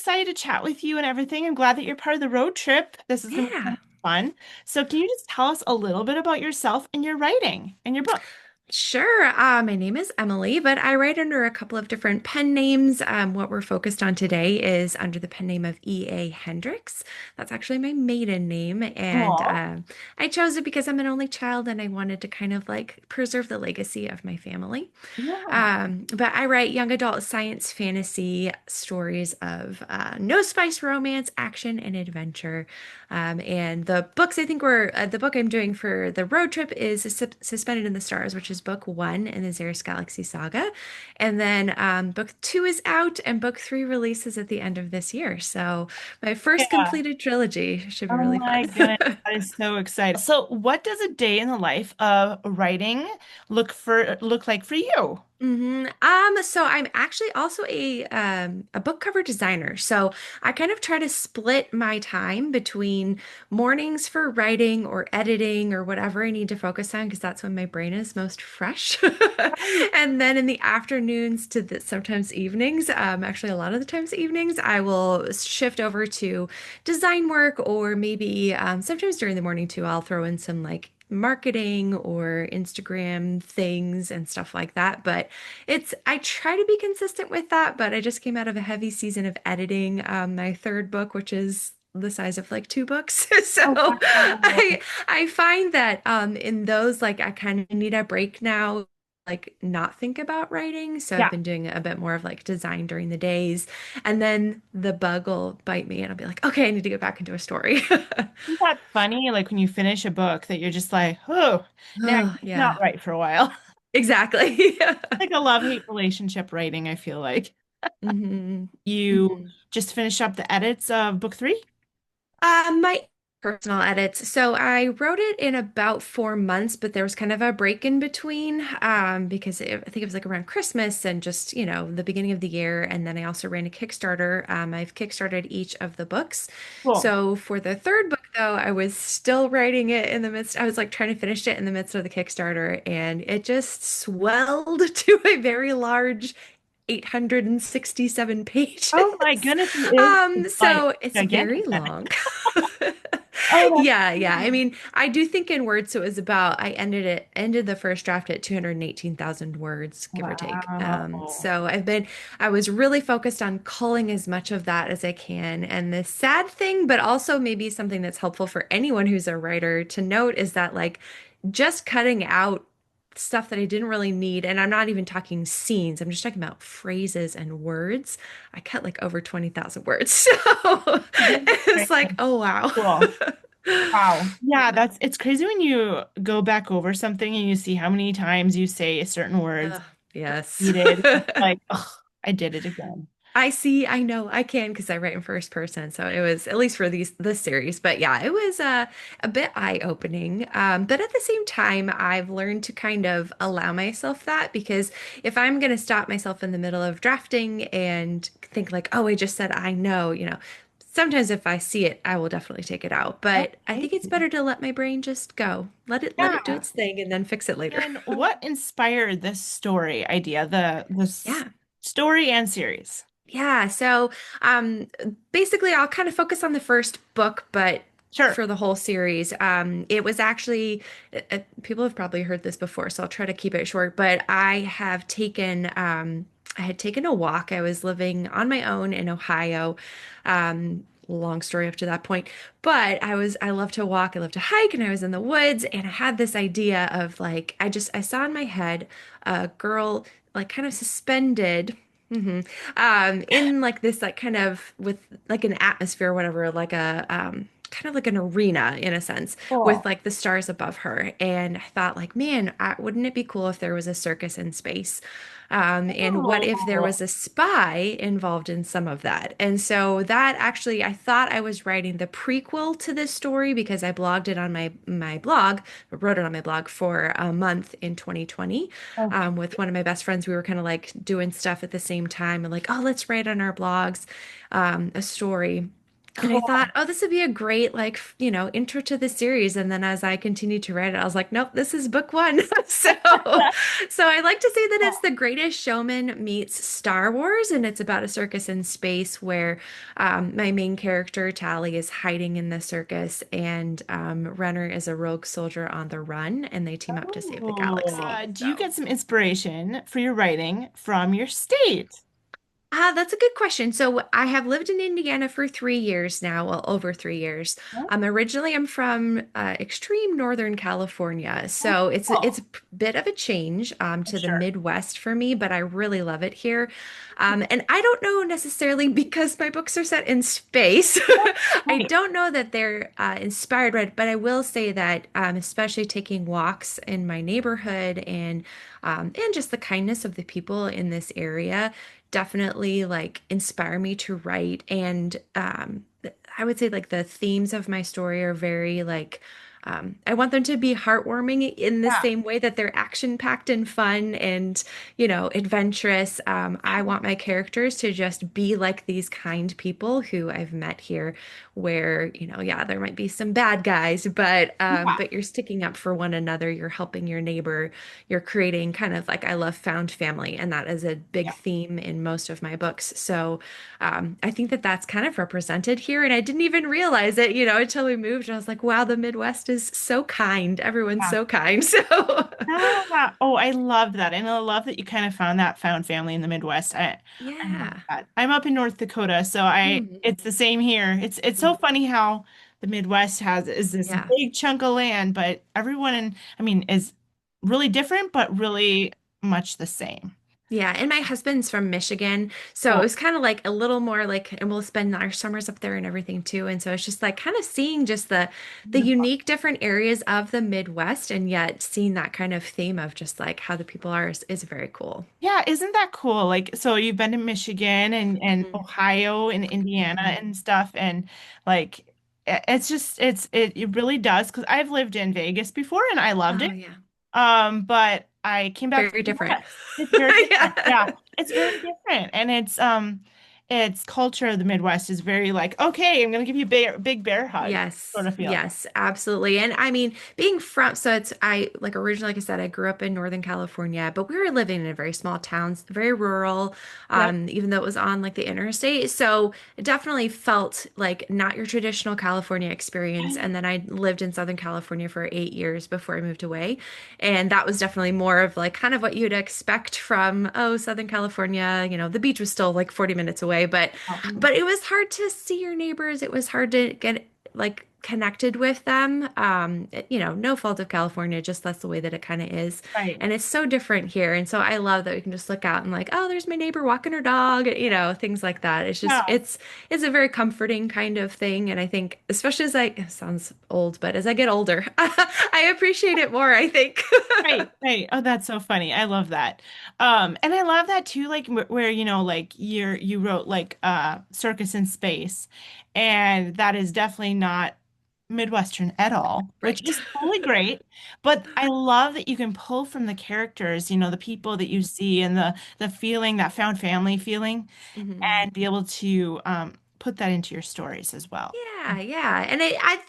excited to chat with you and everything. I'm glad that you're part of the road trip. This is going to be kind Yeah, of fun. So, can you just tell us a little bit about yourself and your writing and your book? sure. My name is Emily, but I write under a couple of different pen names. What we're focused on today is under the pen name of E.A. Hendryx. That's actually my maiden name, and Aw. I chose it because I'm an only child and I wanted to kind of like preserve the legacy of my family. Yeah. But I write young adult science fantasy stories of no spice romance, action, and adventure. And the books I think were the book I'm doing for the road trip is Suspended in the Stars, which is book one in the Xeris Galaxy saga. And then book two is out, and book three releases at the end of this year. So my first Yeah. completed trilogy should be Oh really my fun. goodness, that is so exciting. So, what does a day in the life of writing look like for you? So I'm actually also a book cover designer. So I kind of try to split my time between mornings for writing or editing or whatever I need to focus on because that's when my brain is most fresh. Right. And then in the afternoons to sometimes evenings, actually a lot of the times evenings, I will shift over to design work or maybe sometimes during the morning too, I'll throw in some like marketing or Instagram things and stuff like that. But I try to be consistent with that, but I just came out of a heavy season of editing my third book, which is the size of like two books. So Oh, wow. I find that in those like I kind of need a break now, like not think about writing. So I've Yeah. been doing a bit more of like design during the days, and then the bug will bite me and I'll be like, okay, I need to get back into a story. Isn't that funny? Like when you finish a book that you're just like, oh, now Oh, I cannot yeah, write for a while. exactly. Like a love-hate relationship writing, I feel like. hmm You hmm just finished up the edits of book three? My personal edits. So I wrote it in about 4 months, but there was kind of a break in between because I think it was like around Christmas and just, the beginning of the year. And then I also ran a Kickstarter. I've Kickstarted each of the books. Cool. So for the third book, though, I was still writing it in the midst. I was like trying to finish it in the midst of the Kickstarter, and it just swelled to a very large 867 Oh my pages. goodness, it is like So it's very gigantic then. long. Oh, Yeah, yeah. I that's mean, I do think in words, so it was about, I ended the first draft at 218,000 words, give or take. wow. I was really focused on culling as much of that as I can. And the sad thing, but also maybe something that's helpful for anyone who's a writer to note is that like just cutting out stuff that I didn't really need, and I'm not even talking scenes, I'm just talking about phrases and words. I cut like over 20,000 words. So Goodness it's like, gracious. oh wow. Cool. Wow. Yeah, it's crazy when you go back over something and you see how many times you say certain words Yes. repeated. It's like, oh, I did it again. I know, I can because I write in first person. So it was at least for this series. But yeah, it was a bit eye-opening. But at the same time, I've learned to kind of allow myself that because if I'm going to stop myself in the middle of drafting and think like, oh, I just said I know, sometimes if I see it, I will definitely take it out. But I Okay. think it's better to let my brain just go. Let it do Yeah. its thing and then fix it later. And what inspired this story idea, Yeah. story and series? Yeah, so um basically I'll kind of focus on the first book, but Sure. for the whole series, it was actually people have probably heard this before, so I'll try to keep it short, but I had taken a walk. I was living on my own in Ohio. Long story up to that point, but I love to walk, I love to hike, and I was in the woods and I had this idea of like I saw in my head a girl like kind of suspended. In like this, like kind of with like an atmosphere, or whatever, like a kind of like an arena in a sense, with Cool. like the stars above her. And I thought, like, man, wouldn't it be cool if there was a circus in space? And what if there Oh, was a spy involved in some of that? And so that actually, I thought I was writing the prequel to this story because I blogged it on my blog, wrote it on my blog for a month in 2020 okay. with one of my best friends. We were kind of like doing stuff at the same time and like, oh, let's write on our blogs a story. And I Cool. thought, oh, this would be a great, like, intro to the series. And then as I continued to write it, I was like, nope, this is book one. So I like to say that it's The Greatest Showman meets Star Wars, and it's about a circus in space where my main character, Tally, is hiding in the circus, and Renner is a rogue soldier on the run, and they team up to save the Oh, galaxy. do you So. get some inspiration for your writing from your state? That's a good question. So I have lived in Indiana for 3 years now, well, over 3 years. Oh, Originally I'm from extreme Northern California, so it's a cool. bit of a change I'm to the sure. Midwest for me, but I really love it here. And I don't know necessarily because my books are set in space. I Right. don't know that they're inspired by it, but I will say that especially taking walks in my neighborhood and just the kindness of the people in this area definitely like inspire me to write. And I would say like the themes of my story are very like I want them to be heartwarming in the Yeah. same way that they're action-packed and fun and, adventurous. I want my characters to just be like these kind people who I've met here, where, yeah, there might be some bad guys, Yeah. but you're sticking up for one another, you're helping your neighbor, you're creating kind of like I love found family, and that is a big Yeah. theme in most of my books. So I think that that's kind of represented here, and I didn't even realize it, until we moved. And I was like, wow, the Midwest is so kind. Everyone's Yeah. so kind. So Yeah. Oh, I love that. And I love that you kind of found that found family in the Midwest. I love yeah. that. I'm up in North Dakota, so Mhm. it's the same here. It's so funny how the Midwest has is this Yeah. big chunk of land, but everyone I mean is really different, but really much the same. Yeah, and my husband's from Michigan, so it Oh, was kind of like a little more like, and we'll spend our summers up there and everything too. And so it's just like kind of seeing just the beautiful. unique different areas of the Midwest, and yet seeing that kind of theme of just like how the people are is very cool. Yeah, isn't that cool? Like, so you've been to Michigan and Mhm. Ohio and Indiana Mhm. and stuff, and like, it's just it really does because I've lived in Vegas before and I loved Oh it. yeah, But I came back to very the different. US. It's very different. Yeah, Yeah. it's very different, and its culture of the Midwest is very like, okay, I'm gonna give you a big bear hug sort Yes, of feel. yes, absolutely. And I mean, being from, so it's, I like originally, like I said, I grew up in Northern California, but we were living in a very small town, very rural, Yep. even though it was on like the interstate. So it definitely felt like not your traditional California experience. And then I lived in Southern California for 8 years before I moved away. And that was definitely more of like kind of what you'd expect from, oh, Southern California. The beach was still like 40 minutes away, but it was hard to see your neighbors. It was hard to get like connected with them. No fault of California, just that's the way that it kind of is. Right. And it's so different here. And so I love that we can just look out and like, oh, there's my neighbor walking her dog, things like that. It's just Yeah. it's a very comforting kind of thing. And I think especially as I it sounds old, but as I get older, I appreciate it more, I think. Right, right. Oh, that's so funny. I love that. And I love that too, like where, like you wrote like Circus in Space, and that is definitely not Midwestern at all, which Right. is totally great. But I love that you can pull from the characters, the people that you see and the feeling, that found family feeling, Mhm. and be able to put that into your stories as well. Yeah, yeah. And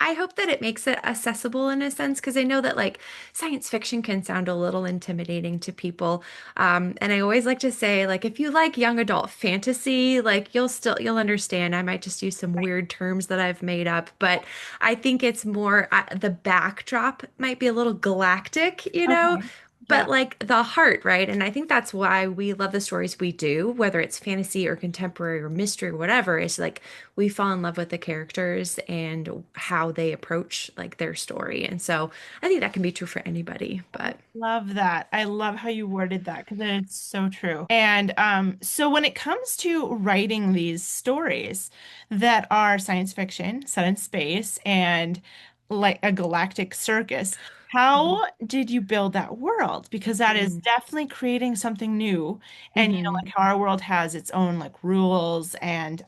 I hope that it makes it accessible in a sense, because I know that like science fiction can sound a little intimidating to people. And I always like to say, like, if you like young adult fantasy, like you'll understand. I might just use some Right. weird terms that I've made up, but I think it's more the backdrop might be a little galactic. Okay. But Yeah. like the heart, right? And I think that's why we love the stories we do, whether it's fantasy or contemporary or mystery or whatever. Is like we fall in love with the characters and how they approach like their story. And so I think that can be true for anybody. But Love that. I love how you worded that because it's so true. And so when it comes to writing these stories that are science fiction set in space and like a galactic circus, Mhm. how did you build that world? Because that is Mm. definitely creating something new. And like Mhm. how our world has its own like rules and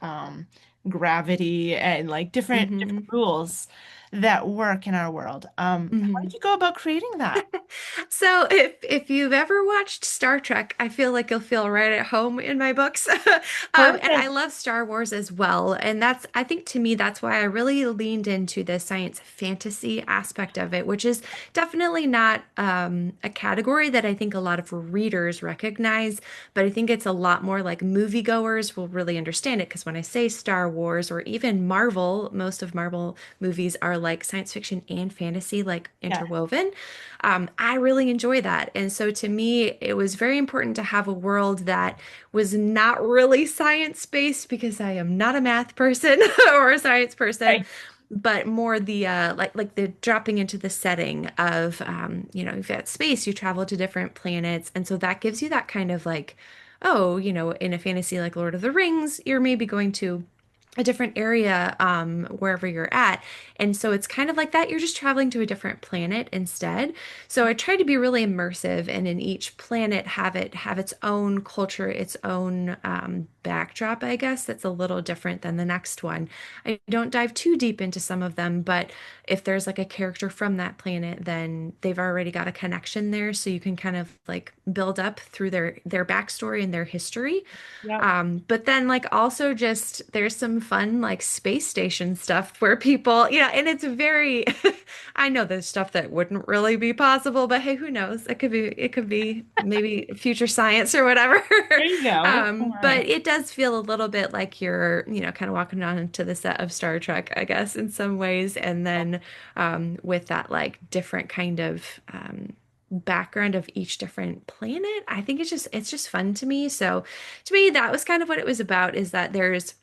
gravity and like different Mhm. rules. that work in our world. How did Mhm. you go about creating that? So if you've ever watched Star Trek, I feel like you'll feel right at home in my books. And I Perfect. love Star Wars as well. And that's I think to me that's why I really leaned into the science fantasy aspect of it, which is definitely not a category that I think a lot of readers recognize, but I think it's a lot more like moviegoers will really understand it because when I say Star Wars or even Marvel, most of Marvel movies are like science fiction and fantasy like Yeah. interwoven. I really enjoy that. And so to me, it was very important to have a world that was not really science-based because I am not a math person or a science person, Right. but more the like the dropping into the setting of you've got space, you travel to different planets, and so that gives you that kind of like, oh, in a fantasy like Lord of the Rings, you're maybe going to a different area wherever you're at. And so it's kind of like that. You're just traveling to a different planet instead. So I try to be really immersive and in each planet have its own culture, its own backdrop, I guess, that's a little different than the next one. I don't dive too deep into some of them, but if there's like a character from that planet, then they've already got a connection there. So you can kind of like build up through their backstory and their history. Yep. But then like also just there's some fun like space station stuff where people, and it's very I know there's stuff that wouldn't really be possible, but hey, who knows? It could be maybe future science or whatever. There you go. All But right. it does feel a little bit like you're, kind of walking on to the set of Star Trek, I guess, in some ways. And then with that like different kind of background of each different planet. I think it's just fun to me. So to me, that was kind of what it was about, is that there's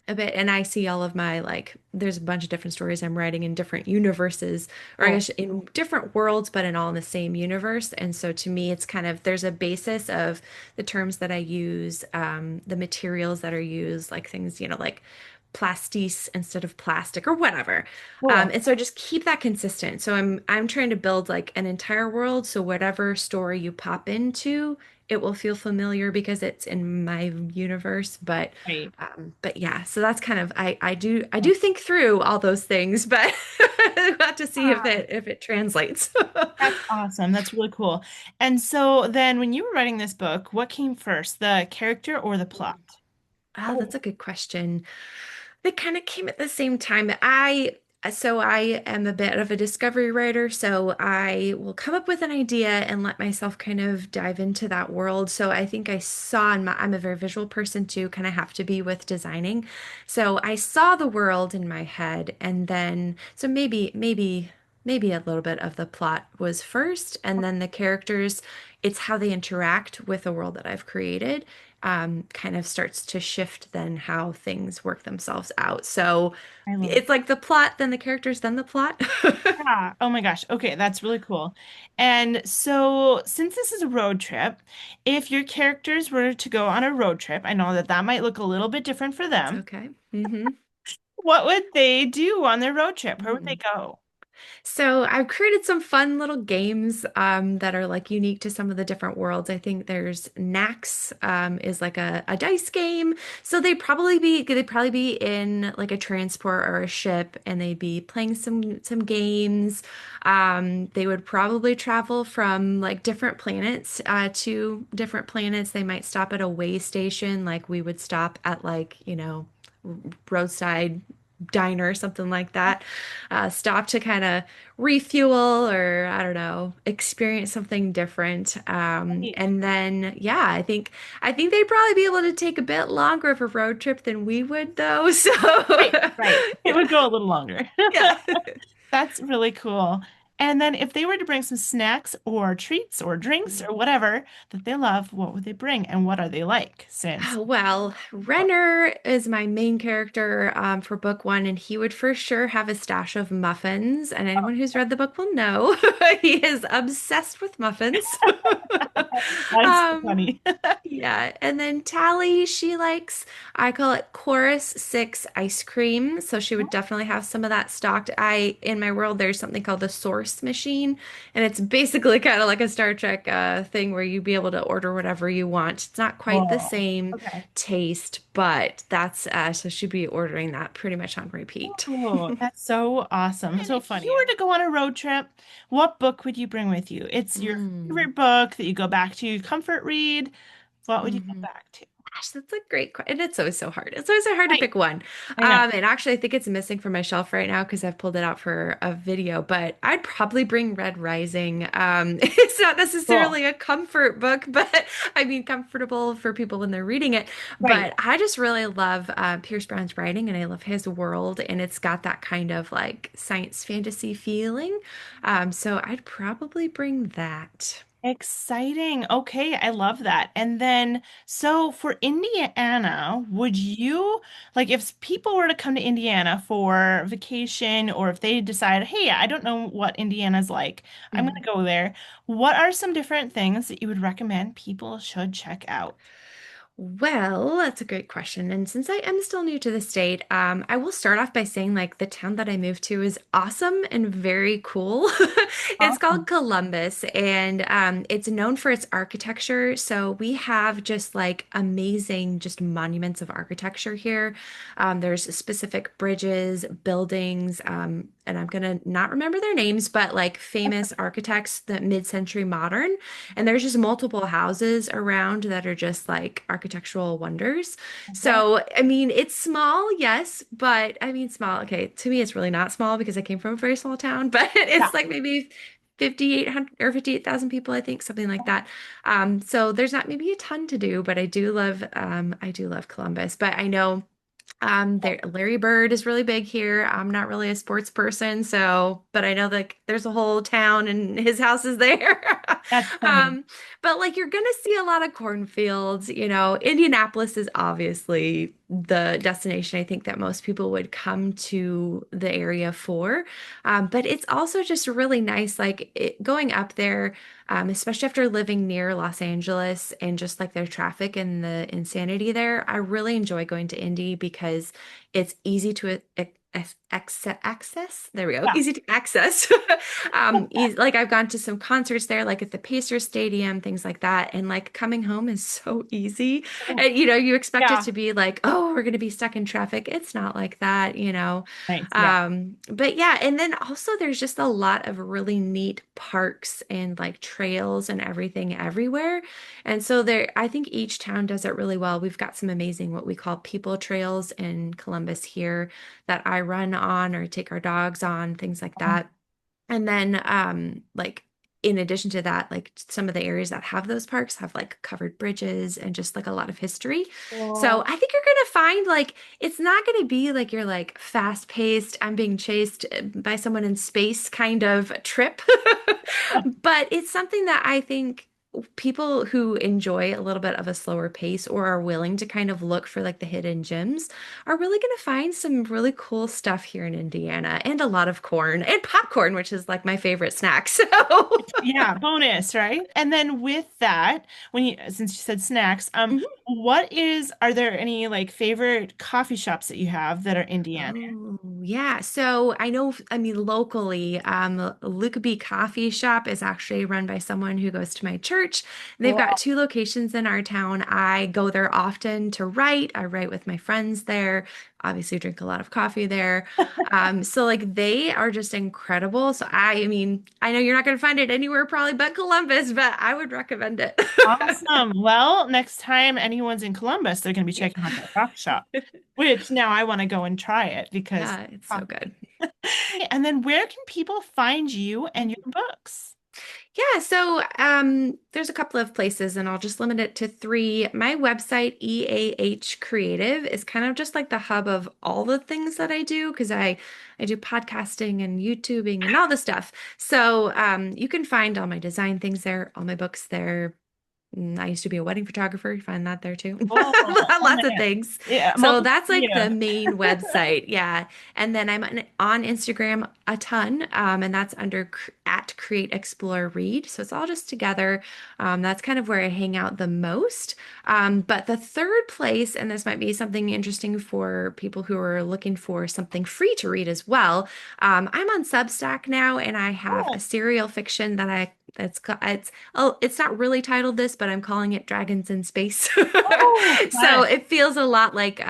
a bit, and I see all of my like there's a bunch of different stories I'm writing in different universes, or I Cool. guess in different worlds, but in all in the same universe. And so to me, it's kind of there's a basis of the terms that I use, the materials that are used, like things, like plastis instead of plastic or whatever. Cool. And so I just keep that consistent. So I'm trying to build like an entire world. So whatever story you pop into, it will feel familiar because it's in my universe. Right. But yeah, so that's kind of I do think through all those things, but we'll have to see if Ah, it translates. that's awesome. That's really cool. And so then when you were writing this book, what came first, the character or the plot? Oh, Oh, that's a good question. They kind of came at the same time. I am a bit of a discovery writer, so I will come up with an idea and let myself kind of dive into that world. So I think I saw I'm a very visual person too, kind of have to be with designing. So I saw the world in my head, and then so maybe a little bit of the plot was first, and then the characters, it's how they interact with the world that I've created, kind of starts to shift then how things work themselves out. So I love it's like the plot, then the characters, then the plot. Yeah. Oh my gosh. Okay, that's really cool. And so, since this is a road trip, if your characters were to go on a road trip, I know that that might look a little bit different for It's them. okay. Hmm. What would they do on their road trip? Where would they Hmm. go? So I've created some fun little games that are like unique to some of the different worlds. I think there's Nax is like a dice game. So they'd probably be in like a transport or a ship, and they'd be playing some games. They would probably travel from like different planets to different planets. They might stop at a way station, like we would stop at like roadside diner or something like that. Stop to kind of refuel, or I don't know, experience something different. Right. And then yeah, I think they'd probably be able to take a bit longer of a road trip than we would though. So Right, right. It yeah. would go a little longer. Yeah. That's really cool. And then if they were to bring some snacks or treats or drinks or whatever that they love, what would they bring and what are they like? Since Oh, well, Renner is my main character for book one, and he would for sure have a stash of muffins. And anyone who's read the book will know he is obsessed with muffins. that's so Um, funny. yeah, and then Tally, she likes, I call it Chorus 6 ice cream. So she would definitely have some of that stocked. In my world, there's something called the course machine. And it's basically kind of like a Star Trek thing where you'd be able to order whatever you want. It's not quite the Oh, same okay. taste, but that's so she'd be ordering that pretty much on repeat. Oh, that's so awesome. And So if if you funny. were to go on a road trip, what book would you bring with you? It's your Mm. favorite book that you go back to, comfort read. What would you go Mhm. back to? Gosh, that's a great question. And it's always so hard. It's always so hard to Right. pick one. I know. And actually, I think it's missing from my shelf right now because I've pulled it out for a video. But I'd probably bring Red Rising. It's not Cool. necessarily a comfort book, but I mean, comfortable for people when they're reading it. Right. But I just really love Pierce Brown's writing, and I love his world, and it's got that kind of like science fantasy feeling. So I'd probably bring that. Exciting. Okay, I love that. And then, so for Indiana, would you, like, if people were to come to Indiana for vacation, or if they decide, hey, I don't know what Indiana's like, I'm going to go there, what are some different things that you would recommend people should check out? Well, that's a great question. And since I am still new to the state, I will start off by saying like the town that I moved to is awesome and very cool. It's called Awesome. Columbus, and it's known for its architecture. So we have just like amazing, just monuments of architecture here. There's specific bridges, buildings, and I'm gonna not remember their names, but like famous architects, the mid-century modern. And there's just multiple houses around that are just like architectural wonders. Okay. So, I mean, it's small, yes, but I mean, small. Okay, to me, it's really not small because I came from a very small town, but Yeah. it's like maybe 5,800 or 58,000 people, I think, something like that. So there's not maybe a ton to do, but I do love Columbus. But I know there Larry Bird is really big here. I'm not really a sports person, so but I know that there's a whole town and his house is there. That's funny. Um, but like you're gonna see a lot of cornfields, you know. Indianapolis is obviously the destination I think that most people would come to the area for. But it's also just really nice, going up there, especially after living near Los Angeles and just like their traffic and the insanity there. I really enjoy going to Indy because it's easy to access. There we go. Yeah. Easy to access. Like I've gone to some concerts there, like at the Pacers Stadium, things like that. And like coming home is so easy. And you know, you expect it Yeah. to be like, oh, we're going to be stuck in traffic. It's not like that, you know. Nice. Yeah. But yeah, and then also there's just a lot of really neat parks and like trails and everything everywhere. And so there, I think each town does it really well. We've got some amazing what we call people trails in Columbus here that I run on or take our dogs on, things like that. And then like in addition to that, like some of the areas that have those parks have like covered bridges and just like a lot of history. So Cool. I think you're gonna find like it's not gonna be like you're like fast paced, I'm being chased by someone in space kind of trip. But it's something that I think people who enjoy a little bit of a slower pace or are willing to kind of look for like the hidden gems are really going to find some really cool stuff here in Indiana and a lot of corn and popcorn, which is like my favorite snack. So, Yeah, bonus, right? And then with that, since you said snacks, Mhm. are there any like favorite coffee shops that you have that are Indiana? Oh, yeah. So I know, I mean, locally, Luke B Coffee Shop is actually run by someone who goes to my church. They've got Cool. two locations in our town. I go there often to write. I write with my friends there. Obviously, drink a lot of coffee there. So like they are just incredible. So I mean, I know you're not going to find it anywhere probably but Columbus, but I would recommend it. Awesome. Well, next time anyone's in Columbus, they're going to be Yeah. checking out that coffee shop, which now I want to go and try it because Yeah, it's so coffee. good. And then where can people find you and your books? Yeah, so there's a couple of places, and I'll just limit it to three. My website, EAH Creative, is kind of just like the hub of all the things that I do because I do podcasting and YouTubing and all the stuff. So you can find all my design things there, all my books there. I used to be a wedding photographer. You find that there too. Oh my Lots of God. things. Yeah, So multiple that's like the yeah. main website. Yeah. And then I'm on Instagram a ton. And that's under at Create Explore Read. So it's all just together. That's kind of where I hang out the most. But the third place, and this might be something interesting for people who are looking for something free to read as well. I'm on Substack now, and I have a Oh, serial fiction that it's oh, it's not really titled this, but I'm calling it Dragons in Space. oh, So fun. it feels a lot like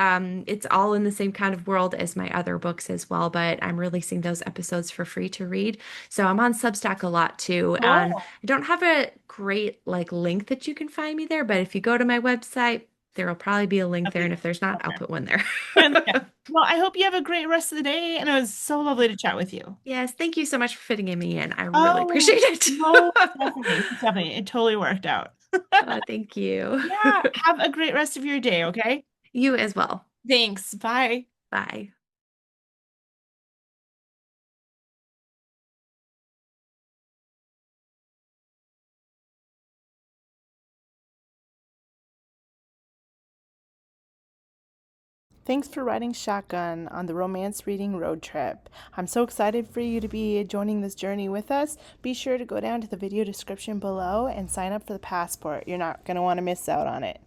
it's all in the same kind of world as my other books as well, but I'm releasing those episodes for free to read. So I'm on Substack a lot too. And Cool. I don't have a great like link that you can find me there, but if you go to my website, there will probably be a link there. And if there's not, I'll Okay. put one there. Yeah. Well, I hope you have a great rest of the day, and it was so lovely to chat with you. Yes, thank you so much for fitting me in. I really Oh, appreciate it. most definitely. Most definitely. It totally worked out. Thank you. Yeah. Have a great rest of your day, okay? You as well. Thanks. Bye. Bye. Thanks for riding shotgun on the Romance Reading Road Trip. I'm so excited for you to be joining this journey with us. Be sure to go down to the video description below and sign up for the passport. You're not going to want to miss out on it.